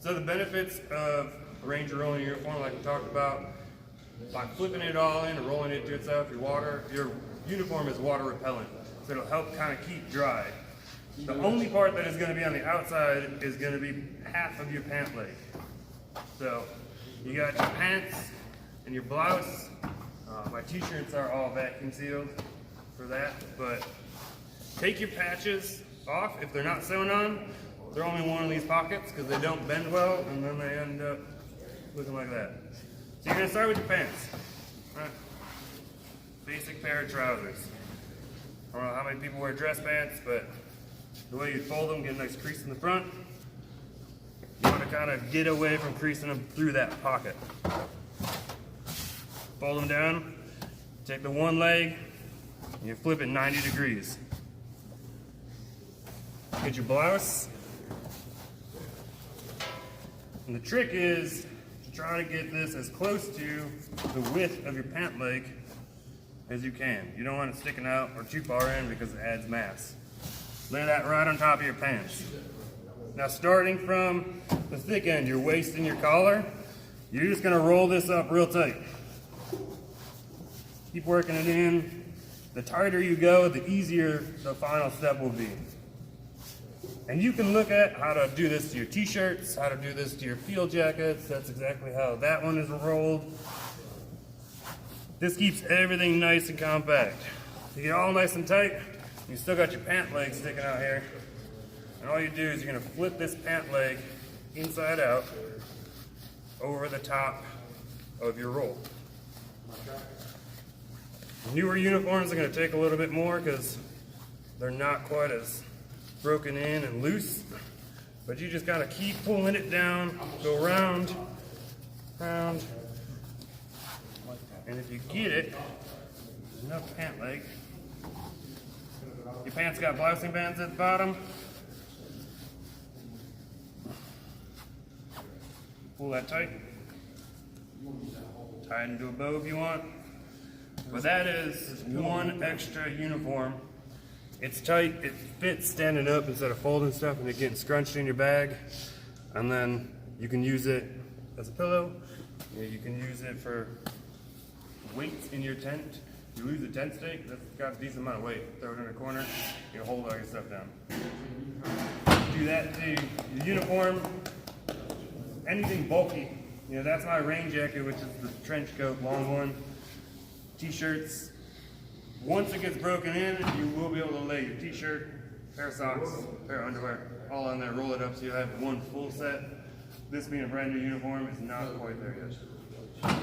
So the benefits of a Ranger rolling uniform, like we talked about, by flipping it all in and rolling it to itself, your uniform is water repellent, so it'll help kind of keep dry. The only part that is going to be on the outside is going to be half of your pant leg. So you got your pants and your blouse. My t-shirts are all vacuum sealed for that, but take your patches off if they're not sewn on. They're only one of these pockets because they don't bend well, and then they end up looking like that. So you're going to start with your pants. Right. Basic pair of trousers. I don't know how many people wear dress pants, but the way you fold them, get a nice crease in the front. You want to kind of get away from creasing them through that pocket. Fold them down, take the one leg, and you flip it 90 degrees. Get your blouse. And the trick is to try to get this as close to the width of your pant leg as you can. You don't want it sticking out or too far in because it adds mass. Lay that right on top of your pants. Now starting from the thick end, your waist and your collar, you're just going to roll this up real tight. Keep working it in. The tighter you go, the easier the final step will be. And you can look at how to do this to your t-shirts, how to do this to your field jackets. That's exactly how that one is rolled. This keeps everything nice and compact. You get all nice and tight, you still got your pant leg sticking out here. And all you do is you're going to flip this pant leg inside out over the top of your roll. Newer uniforms are going to take a little bit more because they're not quite as broken in and loose. But you just got to keep pulling it down, go round, round. And if you get it, enough pant leg. Your pants got blousing bands at the bottom. Pull that tight. Tie it into a bow if you want. But that is one extra uniform. It's tight, it fits standing up instead of folding stuff and it getting scrunched in your bag. And then you can use it as a pillow. You can use it for weights in your tent. You lose a tent stake, that's got a decent amount of weight. Throw it in a corner, you hold all your stuff down. Do that to your uniform. Anything bulky, that's my rain jacket, which is the trench coat, long one. T-shirts. Once it gets broken in, you will be able to lay your t-shirt, pair of socks, pair of underwear, all on there, roll it up so you have one full set. This being a brand new uniform is not quite there yet.